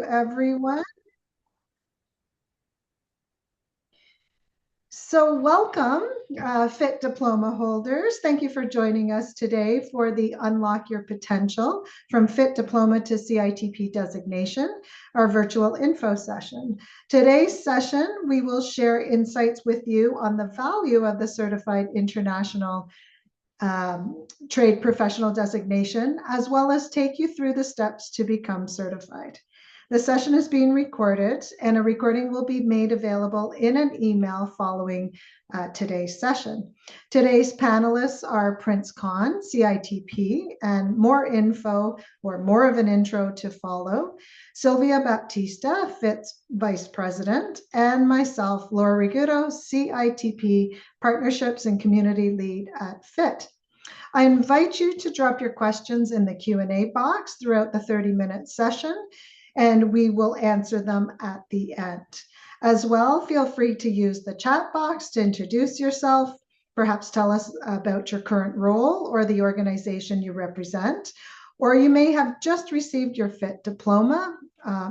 everyone. So welcome, FITT Diploma holders. Thank you for joining us today for the Unlock Your Potential from FITT Diploma to CITP Designation, our virtual info session. Today's session, we will share insights with you on the value of the Certified International Trade Professional Designation, as well as take you through the steps to become certified. The session is being recorded, and a recording will be made available in an email following today's session. Today's panelists are Prince Khan, CITP, and more info or more of an intro to follow, Silvia Baptista, FITT's Vice President, and myself, Lora Rigutto, CITP Partnerships and Community Lead at FITT. I invite you to drop your questions in the Q&A box throughout the 30-minute session, and we will answer them at the end. As well, feel free to use the chat box to introduce yourself, perhaps tell us about your current role or the organization you represent, or you may have just received your FITT diploma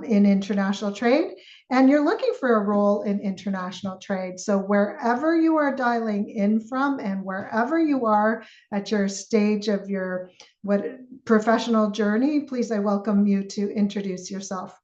in international trade, and you're looking for a role in international trade. So wherever you are dialing in from and wherever you are at your stage of your professional journey, please, I welcome you to introduce yourself.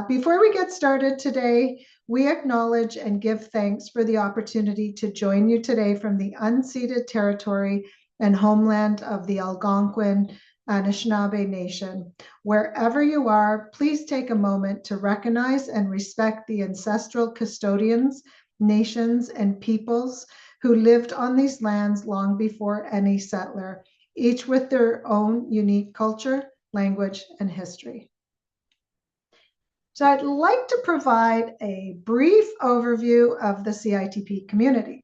Before we get started today, we acknowledge and give thanks for the opportunity to join you today from the unceded territory and homeland of the Algonquin Anishinaabe Nation. Wherever you are, please take a moment to recognize and respect the ancestral custodians, nations, and peoples who lived on these lands long before any settler, each with their own unique culture, language, and history. So I'd like to provide a brief overview of the CITP community.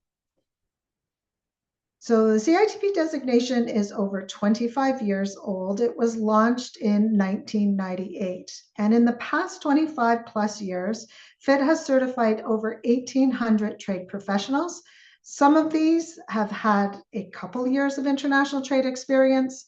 So the CITP designation is over 25 years old. It was launched in 1998. And in the past 25 plus years, FITT has certified over 1,800 trade professionals. Some of these have had a couple years of international trade experience,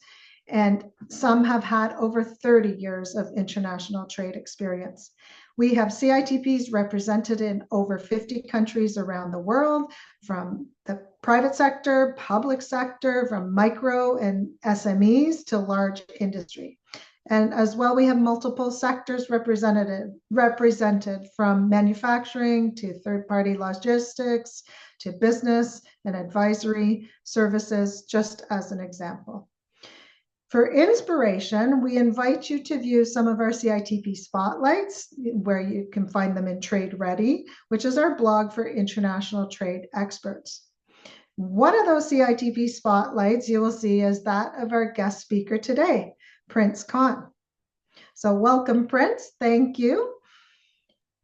and some have had over 30 years of international trade experience. We have CITPs represented in over 50 countries around the world, from the private sector, public sector, from micro and SMEs to large industry. And as well, we have multiple sectors represented from manufacturing to third-party logistics to business and advisory services, just as an example. For inspiration, we invite you to view some of our CITP spotlights, where you can find them in Trade Ready, which is our blog for international trade experts. One of those CITP spotlights you will see is that of our guest speaker today, Prince Khan. So welcome, Prince. Thank you.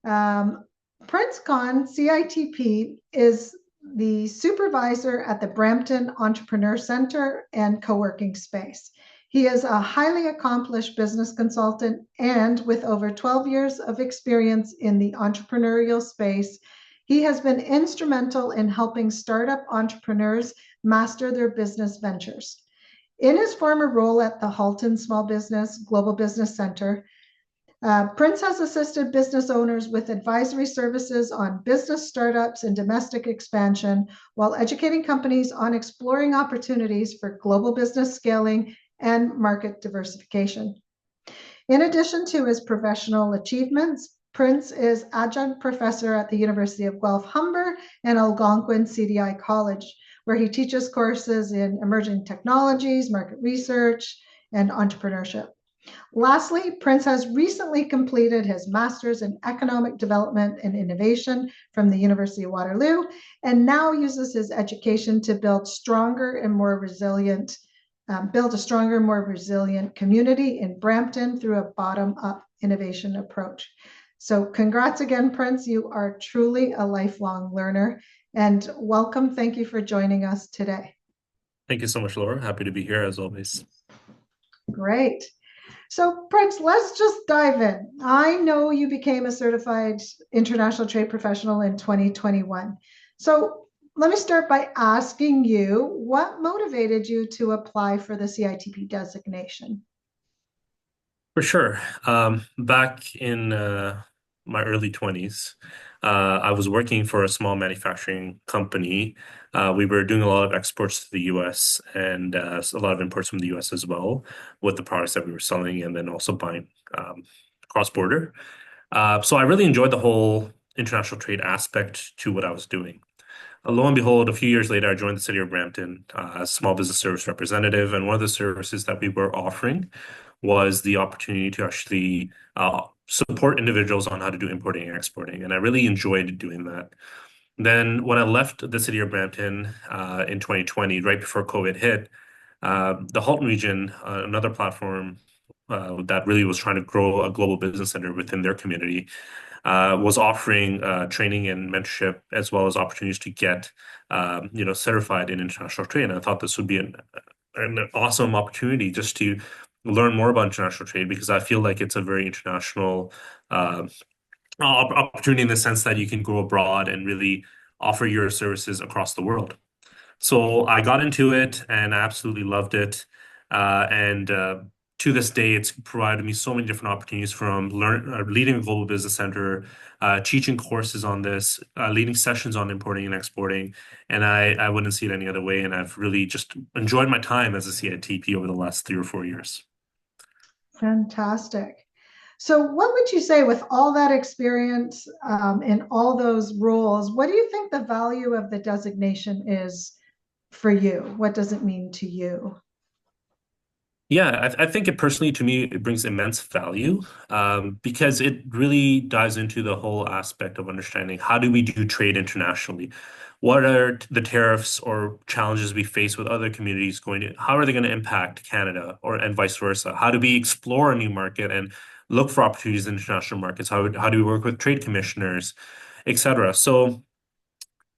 Prince Khan, CITP, is the supervisor at the Brampton Entrepreneur Center and co-working space. He is a highly accomplished business consultant, and with over 12 years of experience in the entrepreneurial space, he has been instrumental in helping startup entrepreneurs master their business ventures. In his former role at the Halton Small Business Global Business Center, Prince has assisted business owners with advisory services on business startups and domestic expansion, while educating companies on exploring opportunities for global business scaling and market diversification. In addition to his professional achievements, Prince is adjunct professor at the University of Guelph-Humber and Algonquin CDI College, where he teaches courses in emerging technologies, market research, and entrepreneurship. Lastly, Prince has recently completed his master's in economic development and innovation from the University of Waterloo, and now uses his education to build a stronger, more resilient community in Brampton through a bottom-up innovation approach. So congrats again, Prince. You are truly a lifelong learner, and welcome. Thank you for joining us today. Thank you so much, Laura. Happy to be here as always. Great. So Prince, let's just dive in. I know you became a certified international trade professional in 2021. So let me start by asking you, what motivated you to apply for the CITP designation? For sure. Back in my early 20s, I was working for a small manufacturing company. We were doing a lot of exports to the US and a lot of imports from the US as well with the products that we were selling and then also buying cross-border. So I really enjoyed the whole international trade aspect to what I was doing. Lo and behold, a few years later, I joined the city of Brampton as small business service representative. And one of the services that we were offering was the opportunity to actually support individuals on how to do importing and exporting. And I really enjoyed doing that. Then, when I left the city of Brampton in 2020, right before COVID hit, the Halton region, another platform that really was trying to grow a global business center within their community, was offering training and mentorship as well as opportunities to get, certified in international trade. And I thought this would be an awesome opportunity just to learn more about international trade because I feel like it's a very international opportunity in the sense that you can go abroad and really offer your services across the world. So I got into it and I absolutely loved it. And To this day, it's provided me so many different opportunities from leading a global business center, teaching courses on this, leading sessions on importing and exporting. And I wouldn't see it any other way. And I've really just enjoyed my time as a CITP over the last 3 or 4 years. Fantastic. So, what would you say with all that experience in all those roles? What do you think the value of the designation is for you? What does it mean to you? Yeah, I think it personally, to me, it brings immense value because it really dives into the whole aspect of understanding how do we do trade internationally? What are the tariffs or challenges we face with other communities how are they going to impact Canada and vice versa? How do we explore a new market and look for opportunities in international markets? How do we work with trade commissioners, et cetera? So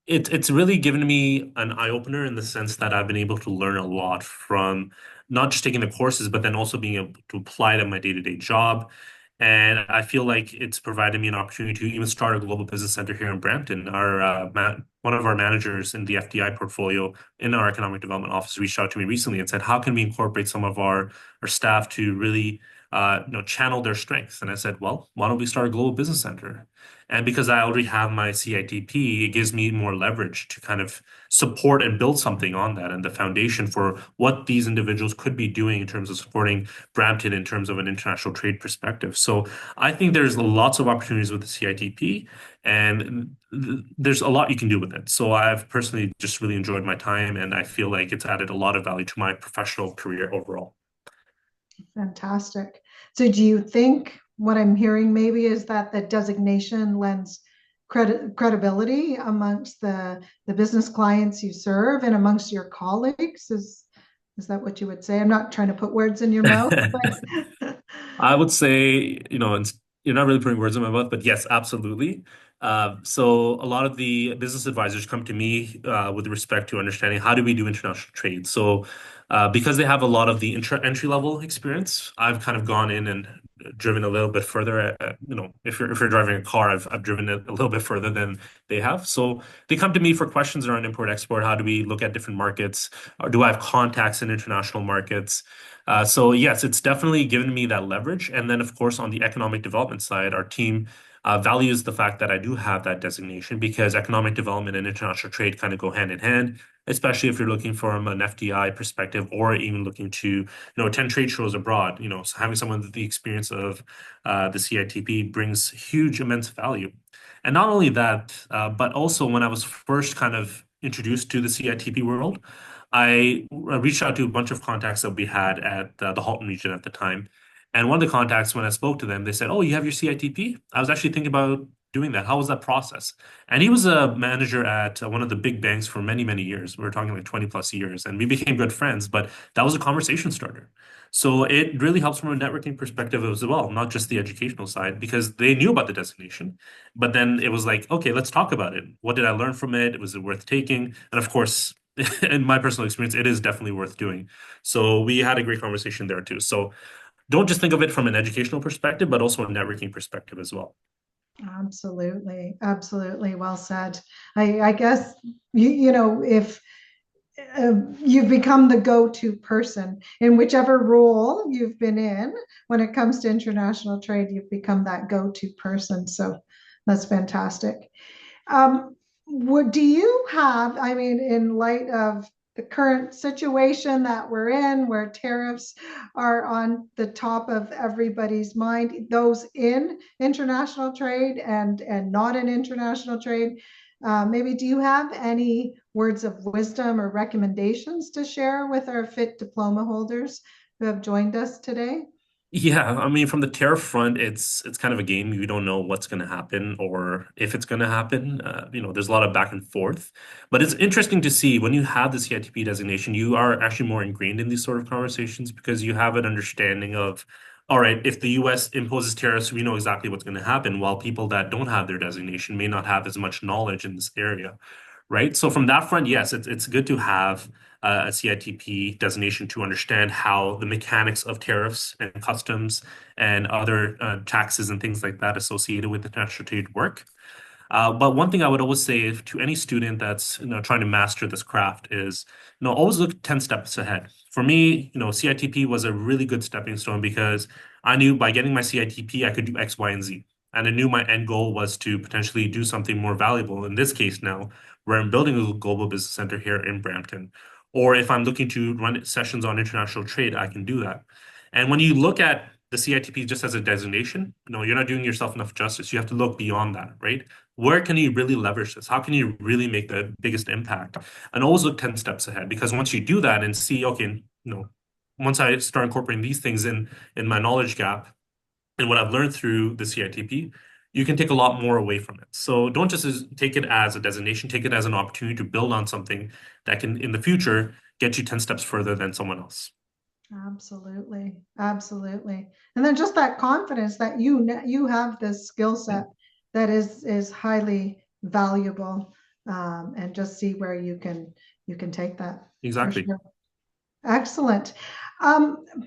it's really given me an eye opener in the sense that I've been able to learn a lot from not just taking the courses, but then also being able to apply it in my day-to-day job. And I feel like it's provided me an opportunity to even start a global business center here in Brampton. One of our managers in the FDI portfolio in our economic development office reached out to me recently and said, "How can we incorporate some of our staff to really channel their strengths?" And I said, "Well, why don't we start a global business center?" And because I already have my CITP, it gives me more leverage to kind of support and build something on that and the foundation for what these individuals could be doing in terms of supporting Brampton in terms of an international trade perspective. So I think there's lots of opportunities with the CITP and there's a lot you can do with it. So I've personally just really enjoyed my time and I feel like it's added a lot of value to my professional career overall. Fantastic. So, do you think what I'm hearing maybe is that the designation lends credibility amongst the business clients you serve and amongst your colleagues? Is that what you would say? I'm not trying to put words in your mouth, but I would say, you're not really putting words in my mouth, but yes, absolutely. So a lot of the business advisors come to me with respect to understanding how do we do international trade. So because they have a lot of the entry level experience, I've kind of gone in and driven a little bit further. If you're driving a car, I've driven it a little bit further than they have. So they come to me for questions around import export. How do we look at different markets? Or do I have contacts in international markets? So yes, it's definitely given me that leverage. And then, of course, on the economic development side, our team values the fact that I do have that designation because economic development and international trade kind of go hand in hand, especially if you're looking from an FDI perspective or even looking to, attend trade shows abroad. So having someone with the experience of the CITP brings huge, immense value. And not only that, but also when I was first kind of introduced to the CITP world, I reached out to a bunch of contacts that we had at the Halton region at the time. And one of the contacts, when I spoke to them, they said, "Oh, you have your CITP?" I was actually thinking about doing that. How was that process? And he was a manager at one of the big banks for many, many years. We were talking like 20 plus years, and we became good friends, but that was a conversation starter. So it really helps from a networking perspective as well, not just the educational side, because they knew about the designation. But then it was like, okay, let's talk about it. What did I learn from it? Was it worth taking? And of course, in my personal experience, it is definitely worth doing. So we had a great conversation there too. So don't just think of it from an educational perspective, but also a networking perspective as well. absolutely, absolutely well said. I guess you know if you've become the go-to person in whichever role you've been in. When it comes to international trade, you've become that go-to person. So that's fantastic. What do you have, I mean, in light of the current situation that we're in, where tariffs are on the top of everybody's mind, those in international trade and not in international trade, maybe do you have any words of wisdom or recommendations to share with our FITT diploma holders who have joined us today? Yeah, I mean, from the tariff front, it's kind of a game. You don't know what's going to happen or if it's going to happen. There's a lot of back and forth. But it's interesting to see when you have the CITP designation, you are actually more ingrained in these sort of conversations because you have an understanding of, all right, if the US imposes tariffs, we know exactly what's going to happen, while people that don't have their designation may not have as much knowledge in this area, right? So from that front, yes, it's good to have a CITP designation to understand how the mechanics of tariffs and customs and other taxes and things like that associated with international trade work. But one thing I would always say to any student that's trying to master this craft is always look 10 steps ahead. For me, CITP was a really good stepping stone because I knew by getting my CITP I could do X, Y, and Z. And I knew my end goal was to potentially do something more valuable. In this case now, where I'm building a global business center here in Brampton. Or if I'm looking to run sessions on international trade, I can do that. And when you look at the CITP just as a designation, you're not doing yourself enough justice. You have to look beyond that, right? Where can you really leverage this? How can you really make the biggest impact? And always look 10 steps ahead because once you do that and see, okay, once I start incorporating these things in my knowledge gap and what I've learned through the CITP, you can take a lot more away from it. So don't just take it as a designation, take it as an opportunity to build on something that can, in the future, get you 10 steps further than someone else. Absolutely, absolutely. And then just that confidence that you have this skill set that is highly valuable, and just see where you can take that for Exactly. sure. Excellent.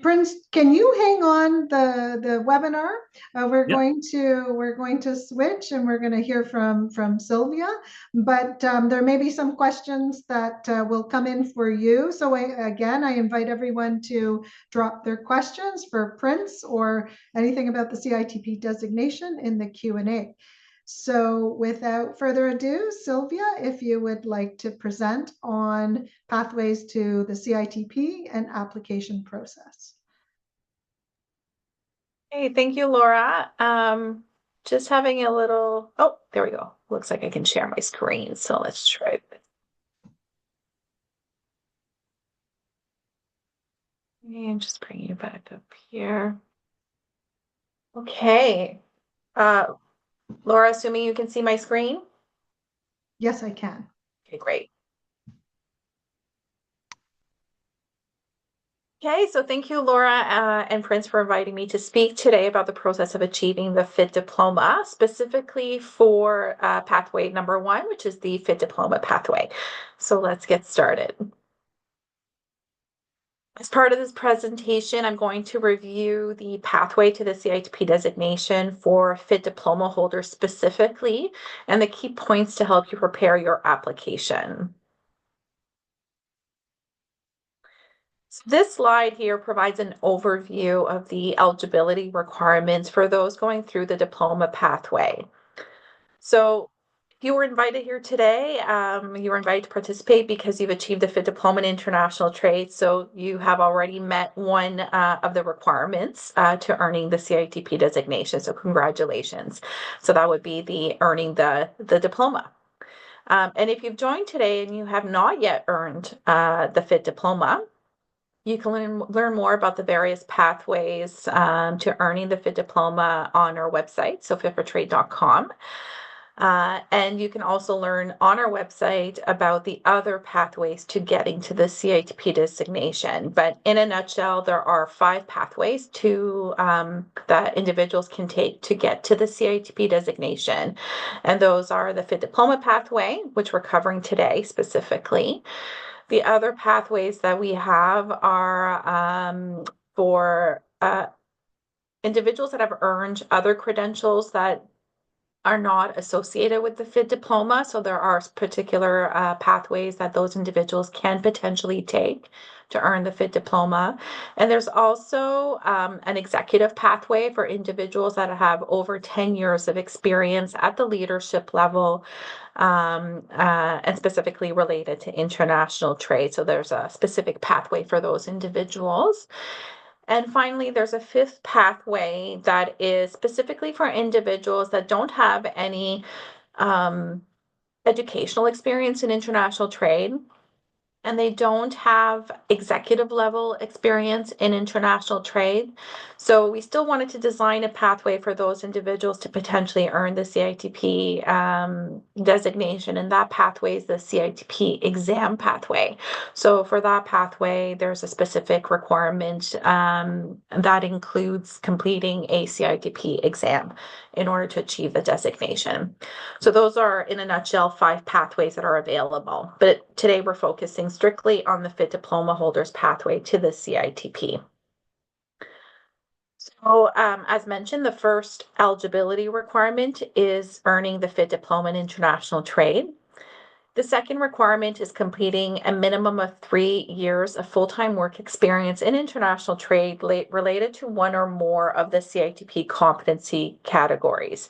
Prince, can you hang on the webinar? Yeah. We're going to switch and we're going to hear from Sylvia, but there may be some questions that will come in for you. So again, I invite everyone to drop their questions for Prince or anything about the CITP designation in the Q&A. So without further ado, Sylvia, if you would like to present on pathways to the CITP and application process. Hey, thank you, Laura. Just having a little, oh, there we go. Looks like I can share my screen. So let's try it. And just bring you back up here. Okay. Laura, assuming you can see my screen? Yes, I can. Okay, great. Okay, so thank you, Laura and Prince, for inviting me to speak today about the process of achieving the FITT Diploma, specifically for pathway number 1, which is the FITT Diploma pathway. So let's get started. As part of this presentation, I'm going to review the pathway to the CITP designation for FITT Diploma holders specifically, and the key points to help you prepare your application. So this slide here provides an overview of the eligibility requirements for those going through the diploma pathway. So if you were invited here today, you were invited to participate because you've achieved the FITT Diploma in International Trade. So you have already met one of the requirements to earning the CITP designation. So congratulations. So that would be the earning the diploma. And if you've joined today and you have not yet earned the FITT Diploma, you can learn more about the various pathways to earning the FITT Diploma on our website, so fitfortrade.com. And you can also learn on our website about the other pathways to getting to the CITP designation. But in a nutshell, there are 5 pathways that individuals can take to get to the CITP designation. And those are the FITT Diploma pathway, which we're covering today specifically. The other pathways that we have are for individuals that have earned other credentials that are not associated with the FITT diploma. So there are particular pathways that those individuals can potentially take to earn the FITT diploma. And there's also an executive pathway for individuals that have over 10 years of experience at the leadership level, and specifically related to international trade. So there's a specific pathway for those individuals. And finally, there's a fifth pathway that is specifically for individuals that don't have any educational experience in international trade, and they don't have executive level experience in international trade. So we still wanted to design a pathway for those individuals to potentially earn the CITP designation, and that pathway is the CITP exam pathway. So for that pathway, there's a specific requirement that includes completing a CITP exam in order to achieve the designation. So those are, in a nutshell, 5 pathways that are available. But today we're focusing strictly on the FITT diploma holders pathway to the CITP. So as mentioned, the first eligibility requirement is earning the FITT diploma in international trade. The second requirement is completing a minimum of 3 years of full-time work experience in international trade related to one or more of the CITP competency categories.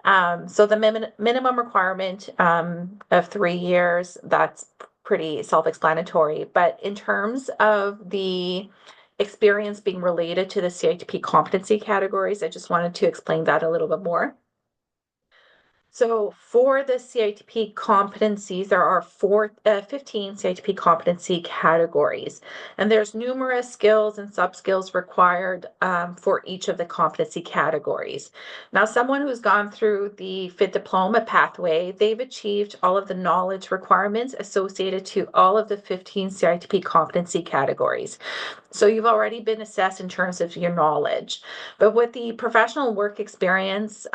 So the minimum requirement of 3 years, that's pretty self-explanatory. But in terms of the experience being related to the CITP competency categories, I just wanted to explain that a little bit more. So for the CITP competencies, there are 15 CITP competency categories, and there's numerous skills and sub-skills required for each of the competency categories. Now, someone who's gone through the FITT diploma pathway, they've achieved all of the knowledge requirements associated to all of the 15 CITP competency categories. So you've already been assessed in terms of your knowledge, but with the professional work experience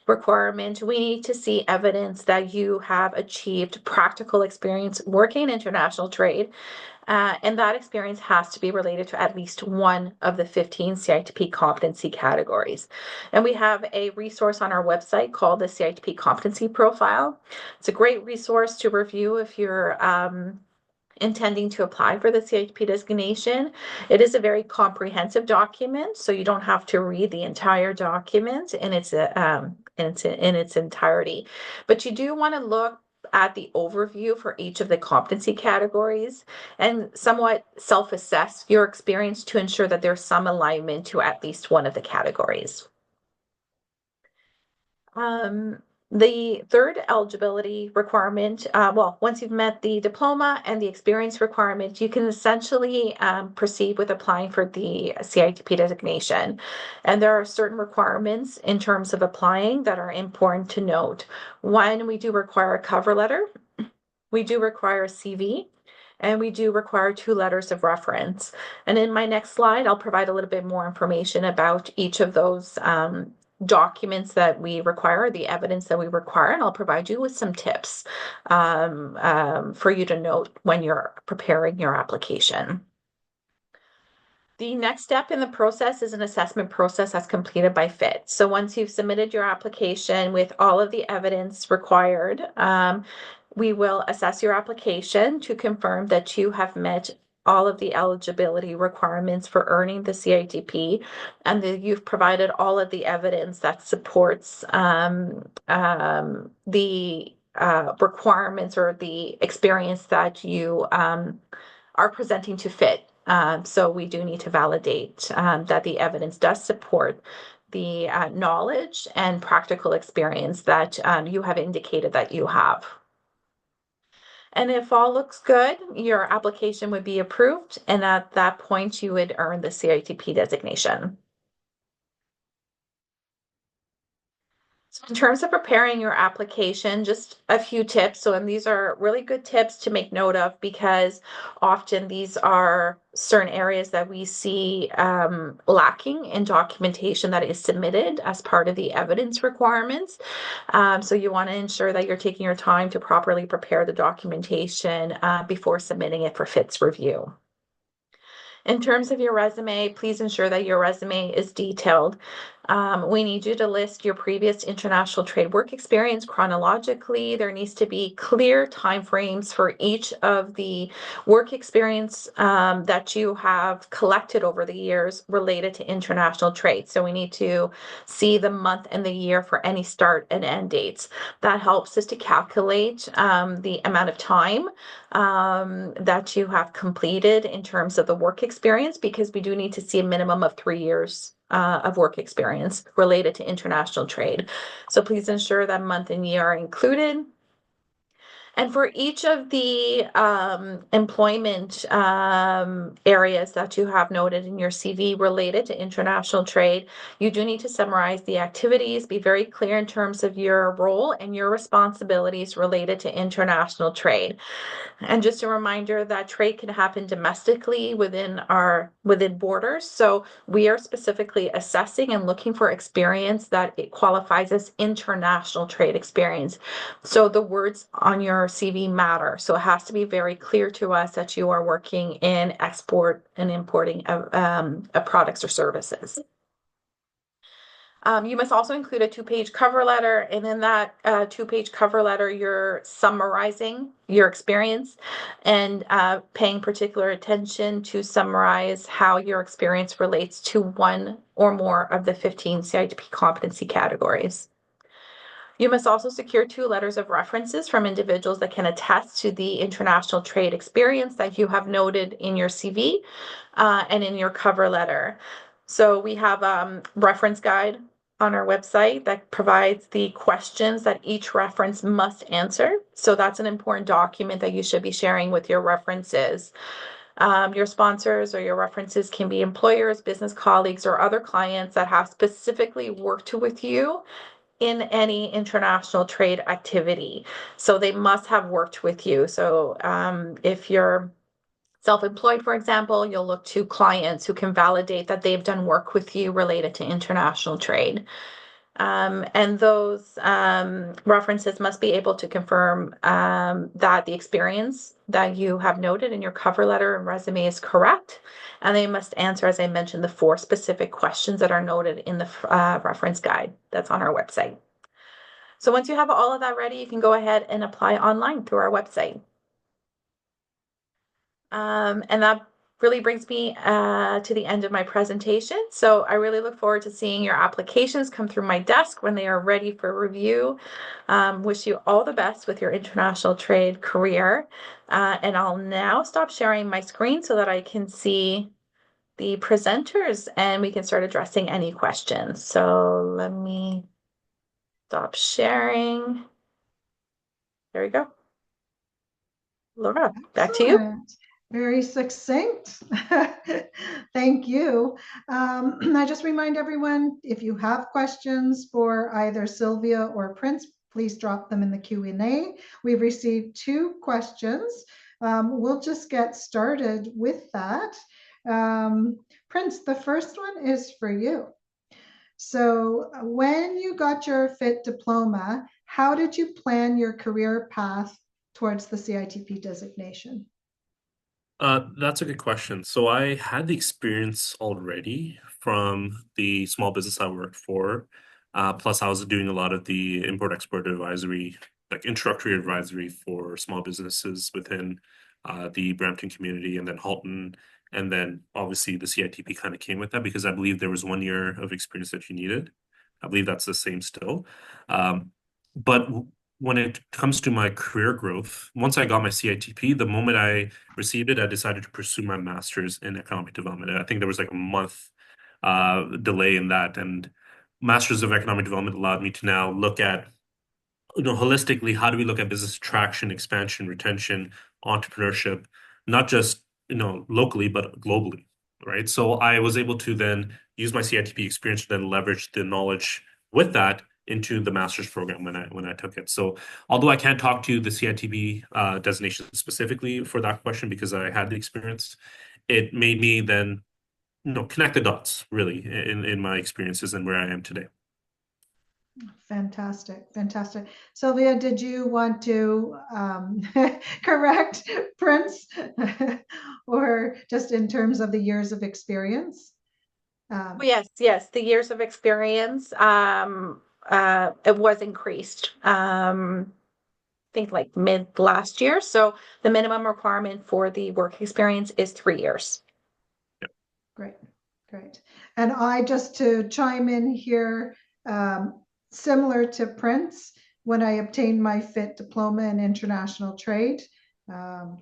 requirement, we need to see evidence that you have achieved practical experience working in international trade, and that experience has to be related to at least one of the 15 CITP competency categories. And we have a resource on our website called the CITP Competency Profile. It's a great resource to review if you're intending to apply for the CITP designation. It is a very comprehensive document, so you don't have to read the entire document in its entirety. But you do want to look at the overview for each of the competency categories and somewhat self-assess your experience to ensure that there's some alignment to at least one of the categories. The third eligibility requirement, once you've met the diploma and the experience requirement, you can essentially proceed with applying for the CITP designation. And there are certain requirements in terms of applying that are important to note. One, we do require a cover letter, we do require a CV, and we do require 2 letters of reference. And in my next slide, I'll provide a little bit more information about each of those documents that we require, the evidence that we require, and I'll provide you with some tips for you to note when you're preparing your application. The next step in the process is an assessment process that's completed by FITT. So once you've submitted your application with all of the evidence required, we will assess your application to confirm that you have met all of the eligibility requirements for earning the CITP, and that you've provided all of the evidence that supports the requirements or the experience that you are presenting to FITT. So we do need to validate that the evidence does support the knowledge and practical experience that you have indicated that you have. And if all looks good, your application would be approved, and at that point, you would earn the CITP designation. So in terms of preparing your application, just a few tips. And these are really good tips to make note of, because often these are certain areas that we see lacking in documentation that is submitted as part of the evidence requirements. So you want to ensure that you're taking your time to properly prepare the documentation before submitting it for FITT's review. In terms of your resume, please ensure that your resume is detailed. We need you to list your previous international trade work experience chronologically. There needs to be clear timeframes for each of the work experience that you have collected over the years related to international trade. So we need to see the month and the year for any start and end dates. That helps us to calculate the amount of time that you have completed in terms of the work experience, because we do need to see a minimum of 3 years of work experience related to international trade. So please ensure that month and year are included. And for each of the employment areas that you have noted in your CV related to international trade, you do need to summarize the activities, be very clear in terms of your role and your responsibilities related to international trade. And just a reminder that trade can happen domestically within borders. So we are specifically assessing and looking for experience that it qualifies as international trade experience. So the words on your CV matter. So it has to be very clear to us that you are working in export and importing of products or services. You must also include a 2-page cover letter, and in that 2-page cover letter, you're summarizing your experience and paying particular attention to summarize how your experience relates to one or more of the 15 CITP competency categories. You must also secure 2 letters of references from individuals that can attest to the international trade experience that you have noted in your CV and in your cover letter. So we have a reference guide on our website that provides the questions that each reference must answer. So that's an important document that you should be sharing with your references. Your sponsors or your references can be employers, business colleagues, or other clients that have specifically worked with you in any international trade activity. So they must have worked with you. So if you're self-employed, for example, you'll look to clients who can validate that they've done work with you related to international trade. And those references must be able to confirm that the experience that you have noted in your cover letter and resume is correct. And they must answer, as I mentioned, the 4 specific questions that are noted in the reference guide that's on our website. So once you have all of that ready, you can go ahead and apply online through our website. And that really brings me to the end of my presentation. So I really look forward to seeing your applications come through my desk when they are ready for review. Wish you all the best with your international trade career. And I'll now stop sharing my screen so that I can see the presenters and we can start addressing any questions. So let me stop sharing. There we go. Lora, back to you. Excellent. Very succinct. Thank you. I just remind everyone, if you have questions for either Silvia or Prince, please drop them in the Q&A. We've received 2 questions. We'll just get started with that. Prince, the first one is for you. So when you got your FITT diploma, how did you plan your career path towards the CITP designation? That's a good question. So I had the experience already from the small business I worked for. Plus, I was doing a lot of the import-export advisory, like introductory advisory for small businesses within the Brampton community, and then Halton. And then obviously the CITP kind of came with that because I believe there was 1 year of experience that you needed. I believe that's the same still. But when it comes to my career growth, once I got my CITP, the moment I received it, I decided to pursue my master's in economic development. I think there was like a month delay in that, and master's of economic development allowed me to now look at, holistically, how do we look at business attraction, expansion, retention, entrepreneurship, not just locally but globally, right? So I was able to then use my CITP experience to then leverage the knowledge with that into the master's program when I took it. So although I can't talk to the CITP designation specifically for that question because I had the experience, it made me then connect the dots really in my experiences and where I am today. Fantastic, fantastic. Silvia, did you want to correct Prince or just in terms of the years of experience? Yes, the years of experience, it was increased. I think like mid last year. So the minimum requirement for the work experience is 3 years. Great, great. And I, just to chime in here, similar to Prince, when I obtained my FITT Diploma in International Trade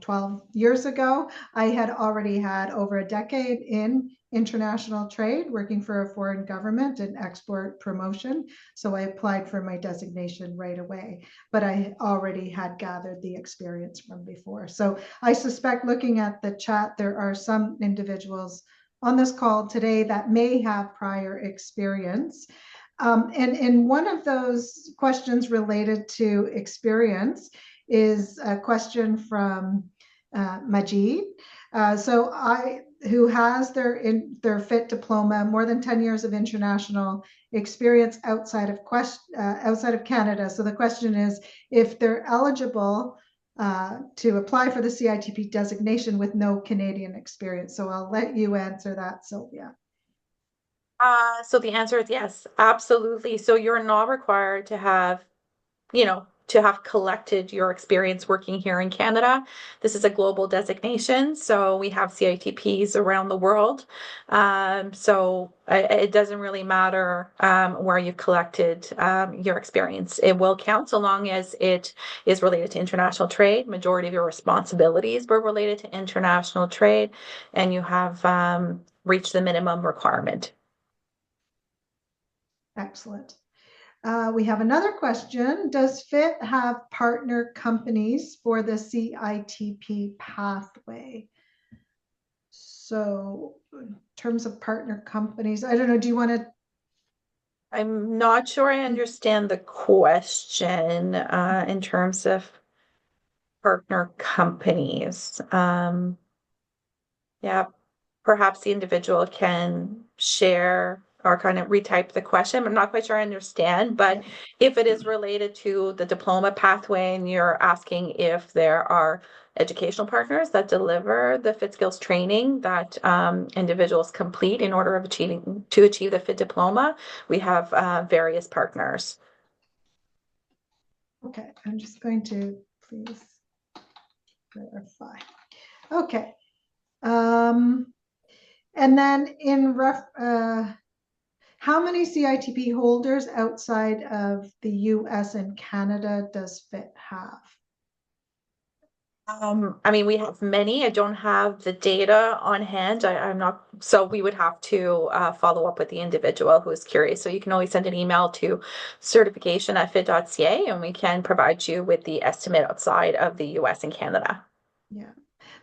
12 years ago, I had already had over a decade in international trade, working for a foreign government in export promotion. So I applied for my designation right away, but I already had gathered the experience from before. So I suspect, looking at the chat, there are some individuals on this call today that may have prior experience. And one of those questions related to experience is a question from Majid. Who has their FITT Diploma, more than 10 years of international experience outside of Canada. So the question is, if they're eligible to apply for the CITP designation with no Canadian experience. So I'll let you answer that, Silvia. So the answer is yes, absolutely. So you're not required to have, to have collected your experience working here in Canada. This is a global designation, so we have CITPs around the world. So it doesn't really matter where you've collected your experience. It will count so long as it is related to international trade. Majority of your responsibilities were related to international trade, and you have reached the minimum requirement. Excellent. We have another question. Does FITT have partner companies for the CITP pathway? So in terms of partner companies, I don't know, do you want to? I'm not sure I understand the question in terms of partner companies. Yeah, perhaps the individual can share or kind of retype the question. I'm not quite sure I understand, but if it is related to the diploma pathway and you're asking if there are educational partners that deliver the FITT skills training that individuals complete in order of achieve the FITT Diploma, we have various partners. Okay, I'm just going to please verify. Okay. And then how many CITP holders outside of the US and Canada does FITT have? I mean, we have many. I don't have the data on hand. I'm not, so we would have to follow up with the individual who is curious. So you can always send an email to certification@fit.ca and we can provide you with the estimate outside of the US and Canada. Yeah.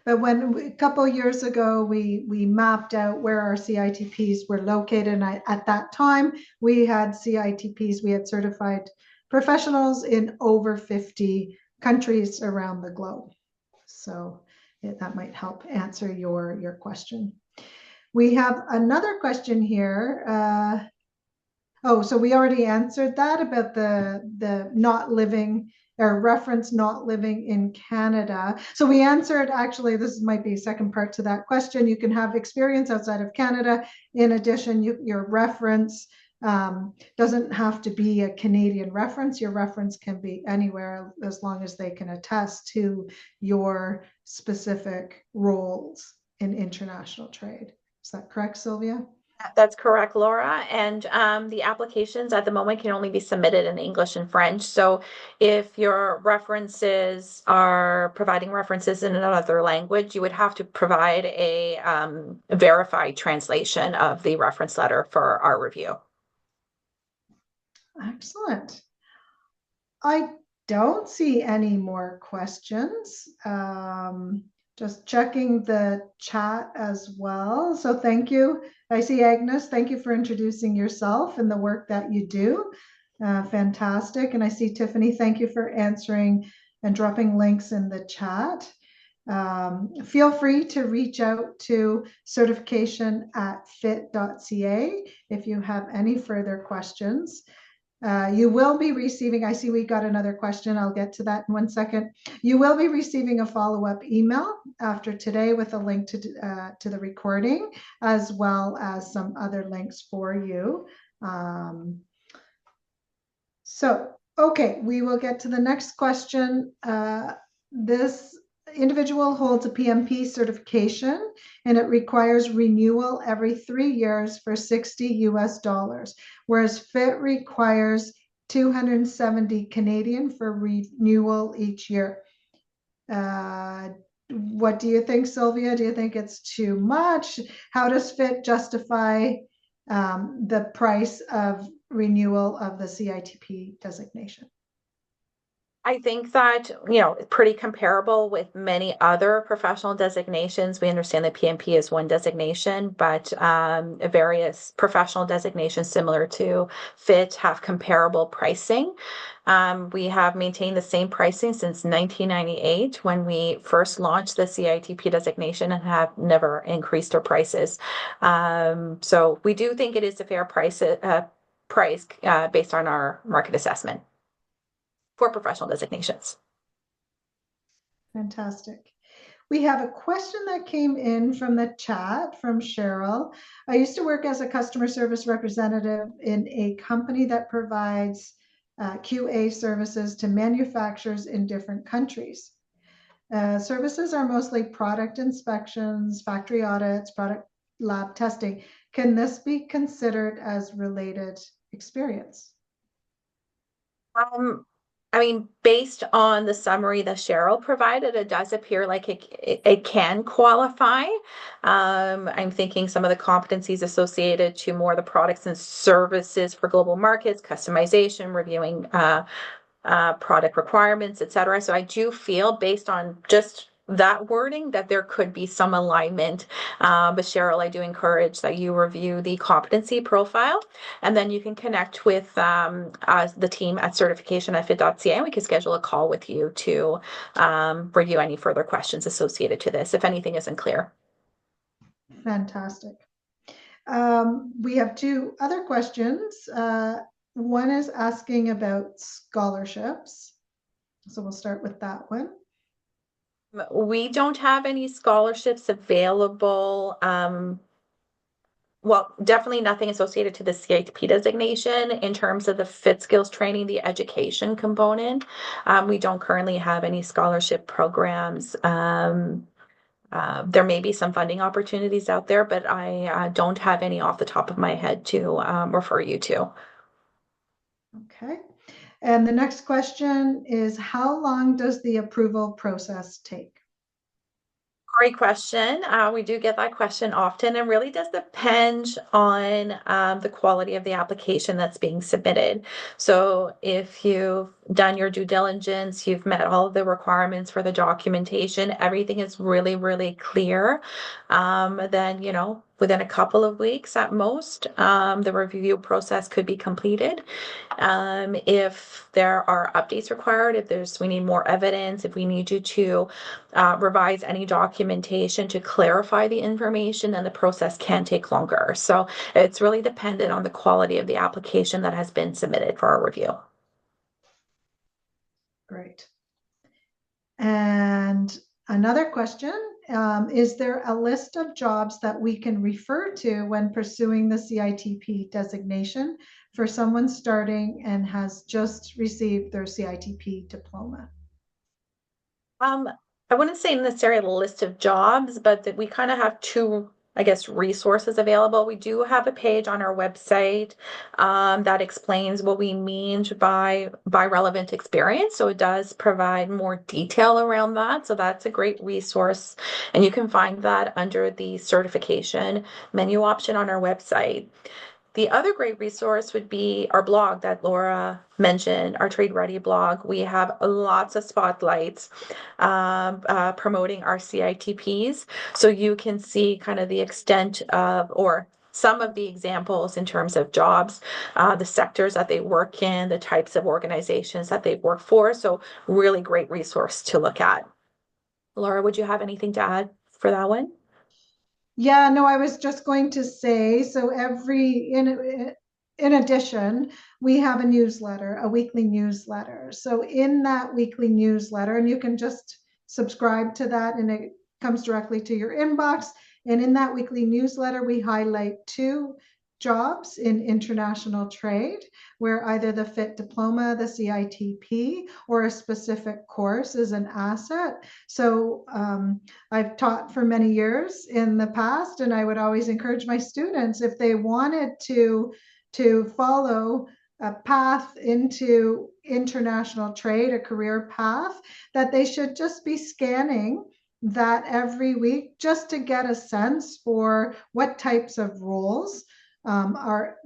But a couple of years ago, we mapped out where our CITPs were located. And at that time, we had CITPs, we had certified professionals in over 50 countries around the globe. So that might help answer your question. We have another question here. So we already answered that about the not living, or reference not living in Canada. So we answered, actually, this might be a second part to that question. You can have experience outside of Canada. In addition, your reference doesn't have to be a Canadian reference. Your reference can be anywhere as long as they can attest to your specific roles in international trade. Is that correct, Silvia? That's correct, Laura. And the applications at the moment can only be submitted in English and French. So if your references are providing references in another language, you would have to provide a verified translation of the reference letter for our review. Excellent. I don't see any more questions. Just checking the chat as well. So thank you. I see Agnes. Thank you for introducing yourself and the work that you do. Fantastic. And I see Tiffany. Thank you for answering and dropping links in the chat. Feel free to reach out to certification@fit.ca if you have any further questions. You will be receiving, I see we got another question. I'll get to that in 1 second. You will be receiving a follow-up email after today with a link to the recording, as well as some other links for you. Okay, we will get to the next question. This individual holds a PMP certification, and it requires renewal every 3 years for $60 US, whereas FITT requires 270 Canadian for renewal each year. What do you think, Silvia? Do you think it's too much? How does FITT justify the price of renewal of the CITP designation? I think that, you know, pretty comparable with many other professional designations. We understand that PMP is one designation, but various professional designations similar to FITT have comparable pricing. We have maintained the same pricing since 1998 when we first launched the CITP designation, and have never increased our prices. So we do think it is a fair price based on our market assessment for professional designations. Fantastic. We have a question that came in from the chat from Cheryl. I used to work as a customer service representative in a company that provides QA services to manufacturers in different countries. Services are mostly product inspections, factory audits, product lab testing. Can this be considered as related experience? I mean, based on the summary that Cheryl provided, it does appear like it can qualify. I'm thinking some of the competencies associated to more the products and services for global markets, customization, reviewing product requirements, etc. So I do feel, based on just that wording, that there could be some alignment. But Cheryl, I do encourage that you review the competency profile, and then you can connect with the team at certification@fit.ca, and we can schedule a call with you to review any further questions associated to this, if anything isn't clear. Fantastic. We have two other questions. One is asking about scholarships. So we'll start with that one. We don't have any scholarships available. Well, definitely nothing associated to the CITP designation in terms of the FITT skills training, the education component. We don't currently have any scholarship programs. There may be some funding opportunities out there, but I don't have any off the top of my head to refer you to. Okay. And the next question is, how long does the approval process take? Great question. We do get that question often, and really does depend on the quality of the application that's being submitted. So if you've done your due diligence, you've met all of the requirements for the documentation, everything is really, really clear, then, you know, within a couple of weeks at most, the review process could be completed. If there are updates required, if we need more evidence, if we need you to revise any documentation to clarify the information, then the process can take longer. So it's really dependent on the quality of the application that has been submitted for our review. Great. And another question, is there a list of jobs that we can refer to when pursuing the CITP designation for someone starting and has just received their CITP diploma? I wouldn't say necessarily a list of jobs, but that we kind of have two, I guess, resources available. We do have a page on our website that explains what we mean by relevant experience. So it does provide more detail around that. So that's a great resource. And you can find that under the certification menu option on our website. The other great resource would be our blog that Lora mentioned, our Trade Ready blog. We have lots of spotlights promoting our CITPs. So you can see kind of the extent of, or some of the examples in terms of jobs, the sectors that they work in, the types of organizations that they work for. So really great resource to look at. Lora, would you have anything to add for that one? Yeah, no, I was just going to say, so in addition, we have a newsletter, a weekly newsletter. So in that weekly newsletter, and you can just subscribe to that and it comes directly to your inbox. And in that weekly newsletter, we highlight 2 jobs in international trade where either the FITT Diploma, the CITP, or a specific course is an asset. So I've taught for many years in the past, and I would always encourage my students, if they wanted to follow a path into international trade, a career path, that they should just be scanning that every week just to get a sense for what types of roles are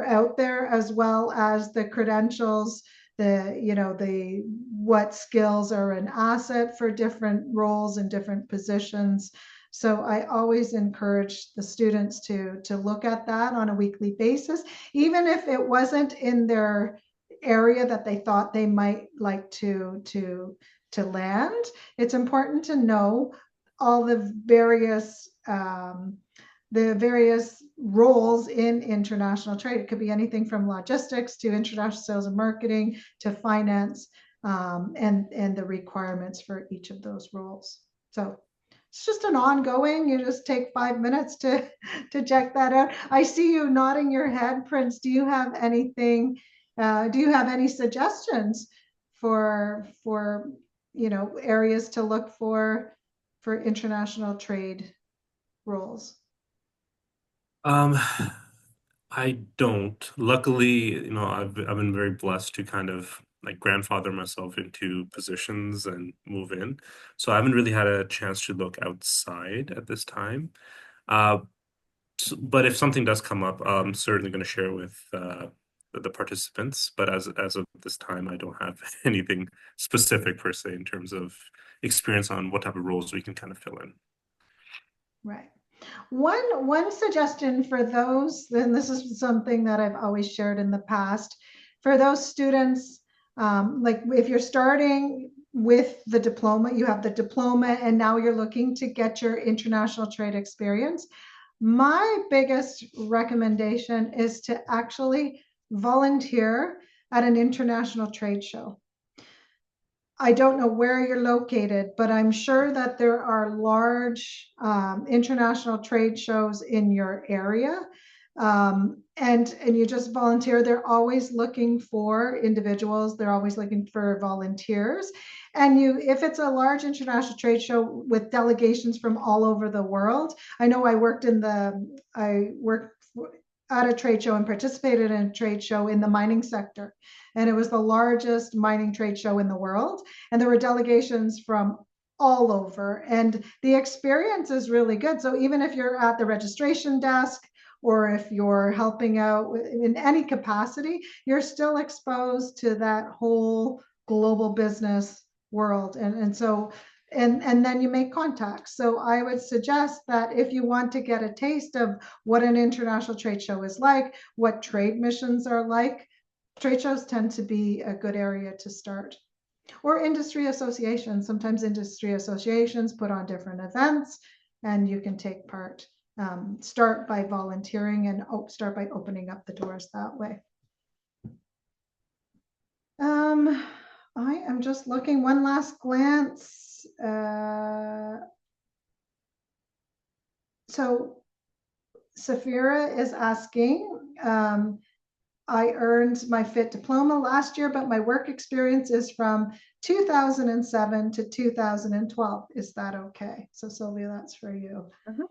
out there, as well as the credentials, the what skills are an asset for different roles and different positions. So I always encourage the students to look at that on a weekly basis, even if it wasn't in their area that they thought they might like to land. It's important to know all the various roles in international trade. It could be anything from logistics to international sales and marketing to finance, and the requirements for each of those roles. So it's just an ongoing, you just take 5 minutes to check that out. I see you nodding your head, Prince. Do you have anything, do you have any suggestions for areas to look for international trade roles? I don't. Luckily, I've been very blessed to kind of like grandfather myself into positions and move in. So I haven't really had a chance to look outside at this time. But if something does come up, I'm certainly going to share with the participants. But as of this time, I don't have anything specific per se in terms of experience on what type of roles we can kind of fill in. Right. One suggestion for those, and this is something that I've always shared in the past, for those students, like if you're starting with the diploma, you have the diploma, and now you're looking to get your international trade experience. My biggest recommendation is to actually volunteer at an international trade show. I don't know where you're located, but I'm sure that there are large international trade shows in your area. And you just volunteer. They're always looking for individuals. They're always looking for volunteers. And if it's a large international trade show with delegations from all over the world, I know I worked at a trade show and participated in a trade show in the mining sector. And it was the largest mining trade show in the world. And there were delegations from all over. And the experience is really good. So even if you're at the registration desk, or if you're helping out in any capacity, you're still exposed to that whole global business world. And then you make contacts. So I would suggest that if you want to get a taste of what an international trade show is like, what trade missions are like, trade shows tend to be a good area to start. Or industry associations. Sometimes industry associations put on different events and you can take part. Start by volunteering and start by opening up the doors that way. I am just looking one last glance. So Safira is asking, I earned my FITT Diploma last year, but my work experience is from 2007 to 2012. Is that okay? So Sylvia, that's for you. Mm-hmm.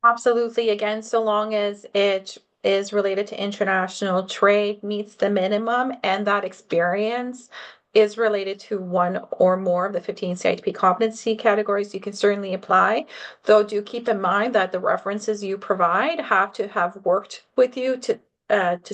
Absolutely. Again, so long as it is related to international trade, meets the minimum, and that experience is related to one or more of the 15 CITP competency categories, you can certainly apply. Though do keep in mind that the references you provide have to have worked with you to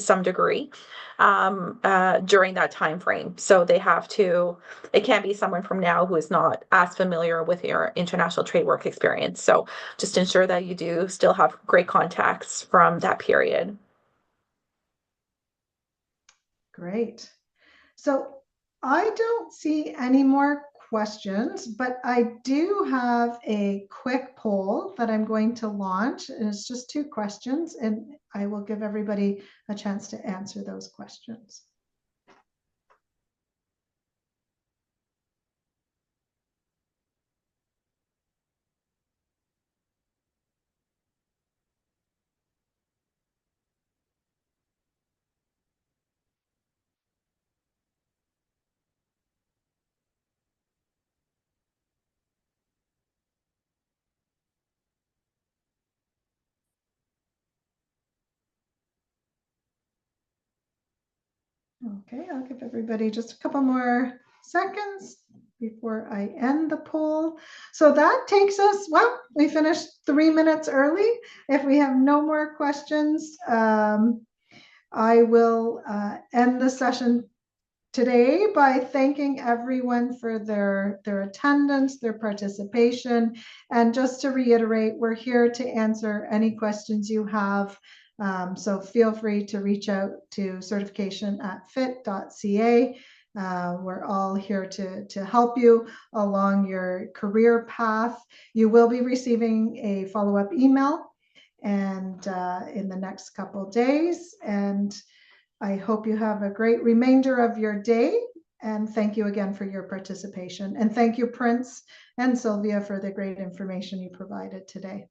some degree during that time frame. So they have to, it can't be someone from now who is not as familiar with your international trade work experience. So just ensure that you do still have great contacts from that period. Great. So I don't see any more questions, but I do have a quick poll that I'm going to launch. And it's just 2 questions, and I will give everybody a chance to answer those questions. Okay, I'll give everybody just a couple more seconds before I end the poll. So that takes us, well, we finished 3 minutes early. If we have no more questions, I will end the session today by thanking everyone for their attendance, their participation. And just to reiterate, we're here to answer any questions you have. So feel free to reach out to certification@fitt.ca. We're all here to help you along your career path. You will be receiving a follow-up email and in the next couple days. And I hope you have a great remainder of your day. And thank you again for your participation. And thank you, Prince and Silvia, for the great information you provided today.